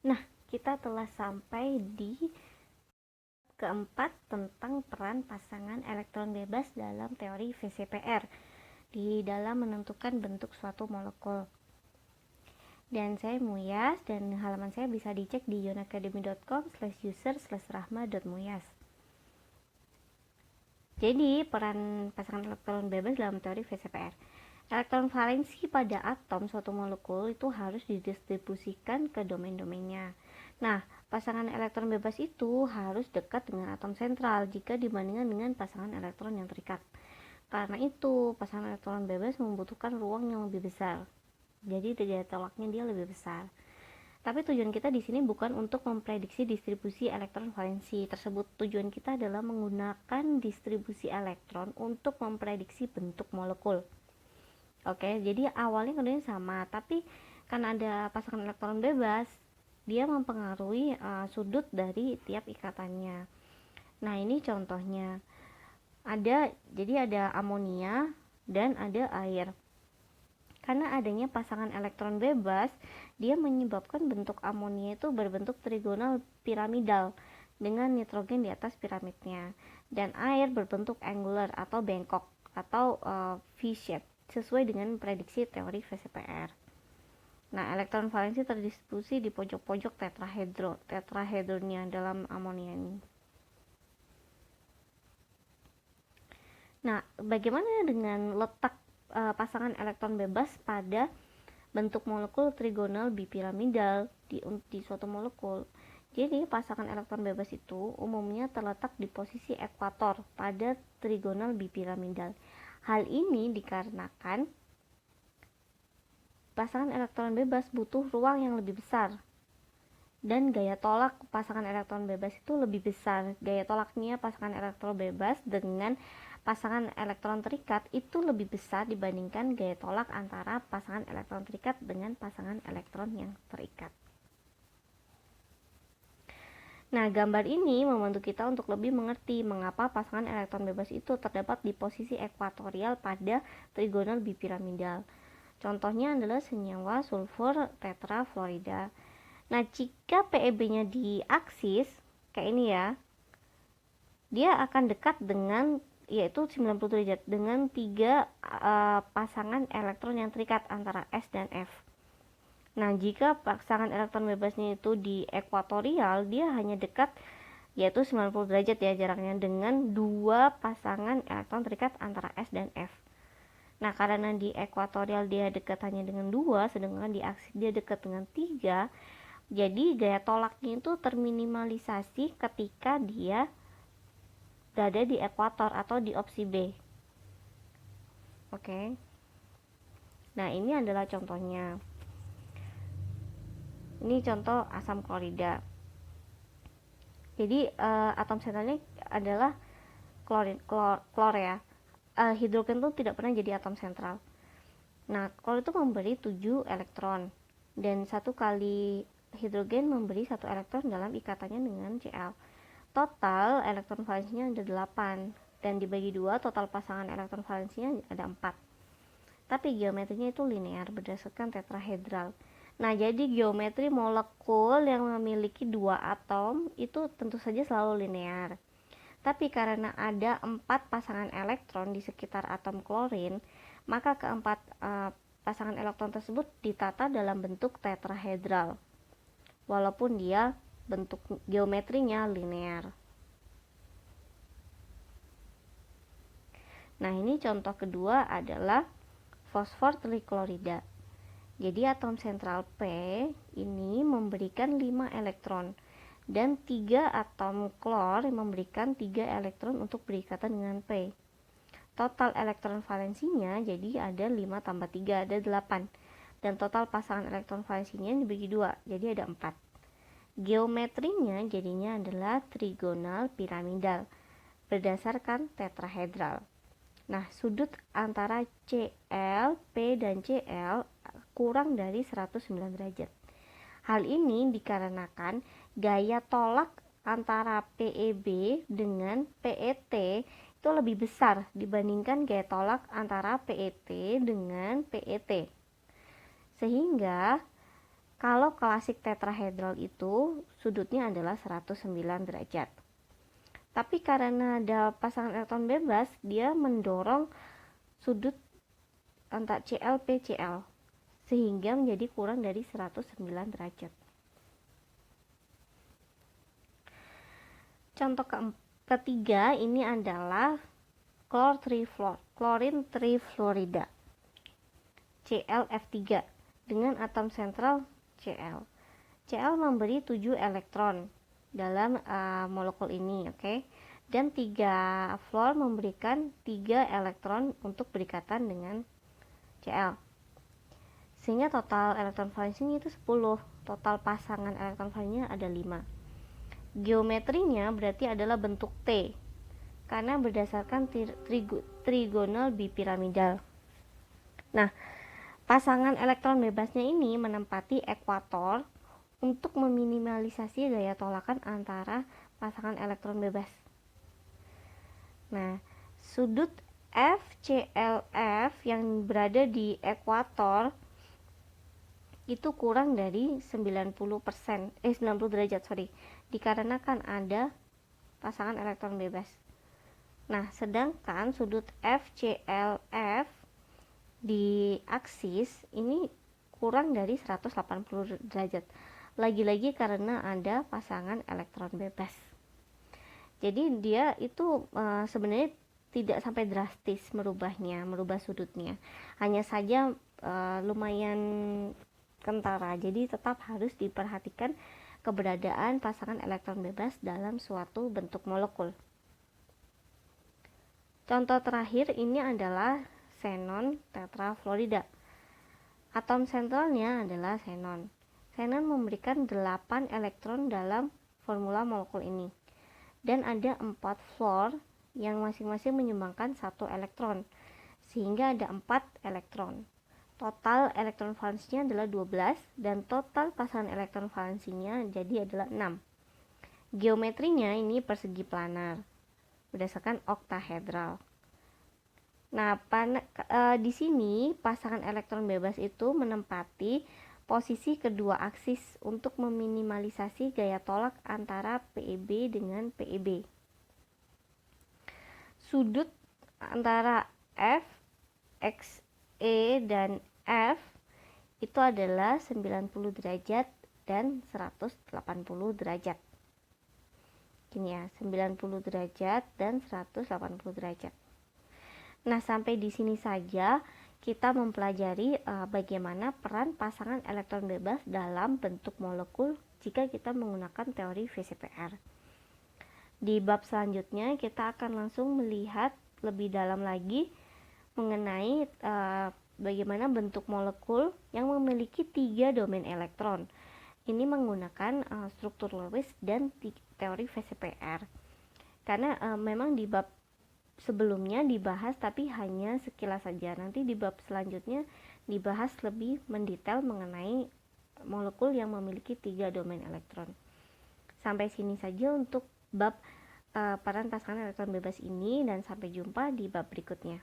Nah, kita telah sampai di keempat tentang peran pasangan elektron bebas dalam teori VCPR di dalam menentukan bentuk suatu molekul. Dan saya Muyas, dan halaman saya bisa dicek di yonacademy.com/user/rahma.muyas. Jadi, peran pasangan elektron bebas dalam teori VCPR. Elektron valensi pada atom suatu molekul itu harus didistribusikan ke domain-domainnya. Nah, pasangan elektron bebas itu harus dekat dengan atom sentral jika dibandingkan dengan pasangan elektron yang terikat. Karena itu, pasangan elektron bebas membutuhkan ruang yang lebih besar. Jadi daya tolaknya dia lebih besar. Tapi tujuan kita di sini bukan untuk memprediksi distribusi elektron valensi tersebut. Tujuan kita adalah menggunakan distribusi elektron untuk memprediksi bentuk molekul. Oke, jadi awalnya keduanya sama, tapi karena ada pasangan elektron bebas, dia mempengaruhi sudut dari tiap ikatannya. Nah, ini contohnya. Jadi ada amonia dan ada air. Karena adanya pasangan elektron bebas, dia menyebabkan bentuk amonia itu berbentuk trigonal piramidal dengan nitrogen di atas piramidnya, dan air berbentuk angular atau bengkok atau V-shape sesuai dengan prediksi teori VCPR. Nah, elektron valensi terdistribusi di pojok-pojok tetrahedronnya dalam amonia ini. Nah, bagaimana dengan letak pasangan elektron bebas pada bentuk molekul trigonal bipiramidal di suatu molekul? Jadi, pasangan elektron bebas itu umumnya terletak di posisi ekuator pada trigonal bipiramidal. Hal ini dikarenakan pasangan elektron bebas butuh ruang yang lebih besar dan gaya tolak pasangan elektron bebas itu lebih besar. Gaya tolaknya pasangan elektron bebas dengan pasangan elektron terikat itu lebih besar dibandingkan gaya tolak antara pasangan elektron terikat dengan pasangan elektron yang terikat. Nah, gambar ini membantu kita untuk lebih mengerti mengapa pasangan elektron bebas itu terdapat di posisi ekuatorial pada trigonal bipiramidal. Contohnya adalah senyawa sulfur tetrafluorida. Nah, jika PEB-nya di aksis kayak ini ya, dia akan dekat dengan yaitu 90 derajat dengan tiga pasangan elektron yang terikat antara S dan F. Nah, jika pasangan elektron bebasnya itu di ekuatorial, dia hanya dekat yaitu 90 derajat ya jaraknya dengan dua pasangan elektron terikat antara S dan F. Nah, karena di ekuatorial dia dekat hanya dengan dua, sedangkan di aksis dia dekat dengan tiga, jadi gaya tolaknya itu terminimalisasi ketika dia berada di ekuator atau di opsi B. Oke. Nah, ini adalah contohnya. Ini contoh asam klorida. Jadi atom sentralnya adalah klor ya. Hidrogen itu tidak pernah jadi atom sentral. Nah, klor itu memberi 7 elektron dan satu kali hidrogen memberi 1 elektron dalam ikatannya dengan Cl. Total elektron valensinya ada 8 dan dibagi 2 total pasangan elektron valensinya ada 4. Tapi geometrinya itu linear berdasarkan tetrahedral. Nah, jadi geometri molekul yang memiliki 2 atom itu tentu saja selalu linear. Tapi karena ada 4 pasangan elektron di sekitar atom klorin, maka keempat pasangan elektron tersebut ditata dalam bentuk tetrahedral. Walaupun dia bentuk geometrinya linear. Nah, ini contoh kedua adalah fosfor triklorida. Jadi atom sentral P ini memberikan 5 elektron dan 3 atom klor memberikan 3 elektron untuk berikatan dengan P. Total elektron valensinya jadi ada 5 tambah 3 ada 8. Dan total pasangan elektron valensinya dibagi 2, jadi ada 4. Geometrinya jadinya adalah trigonal piramidal berdasarkan tetrahedral. Nah, sudut antara Cl, P, dan Cl kurang dari 109 derajat. Hal ini dikarenakan gaya tolak antara PEB dengan PET itu lebih besar dibandingkan gaya tolak antara PET dengan PET. Sehingga Kalau klasik tetrahedral itu sudutnya adalah 109 derajat. Tapi karena ada pasangan elektron bebas, dia mendorong sudut antara Cl PCl sehingga menjadi kurang dari 109 derajat. Contoh ketiga ini adalah klorin trifluorida ClF3 dengan atom sentral Cl. Cl memberi 7 elektron dalam molekul ini, oke? Dan 3 fluor memberikan 3 elektron untuk berikatan dengan Cl. Sehingga total elektron valensinya itu 10. Total pasangan elektron valensinya ada 5. Geometrinya berarti adalah bentuk T karena berdasarkan trigonal bipiramidal. Nah, pasangan elektron bebasnya ini menempati ekuator untuk meminimalisasi gaya tolakan antara pasangan elektron bebas. Nah, sudut FClF yang berada di ekuator itu kurang dari 90 derajat, dikarenakan ada pasangan elektron bebas. Nah, sedangkan sudut FClF di aksis ini kurang dari 180 derajat. Lagi-lagi karena ada pasangan elektron bebas. Jadi dia itu sebenarnya tidak sampai drastis merubah sudutnya. Hanya saja lumayan kentara. Jadi tetap harus diperhatikan keberadaan pasangan elektron bebas dalam suatu bentuk molekul. Contoh terakhir ini adalah xenon tetrafluorida. Atom sentralnya adalah xenon. Xenon memberikan 8 elektron dalam formula molekul ini. Dan ada 4 fluor yang masing-masing menyumbangkan 1 elektron. Sehingga ada 4 elektron. Total elektron valensinya adalah 12 dan total pasangan elektron valensinya jadi adalah 6. Geometrinya ini persegi planar berdasarkan oktahedral. Nah, di sini pasangan elektron bebas itu menempati posisi kedua aksis untuk meminimalisasi gaya tolak antara PeB dengan PeB. Sudut antara F, X, E dan F itu adalah 90 derajat dan 180 derajat. Gini ya, 90 derajat dan 180 derajat. Nah, sampai di sini saja kita mempelajari bagaimana peran pasangan elektron bebas dalam bentuk molekul jika kita menggunakan teori VCPR. Di bab selanjutnya kita akan langsung melihat lebih dalam lagi mengenai bagaimana bentuk molekul yang memiliki 3 domain elektron. Ini menggunakan struktur Lewis dan teori VCPR. Karena memang di bab sebelumnya dibahas tapi hanya sekilas saja. Nanti di bab selanjutnya dibahas lebih mendetail mengenai molekul yang memiliki 3 domain elektron. Sampai sini saja untuk bab peran pasangan elektron bebas ini dan sampai jumpa di bab berikutnya.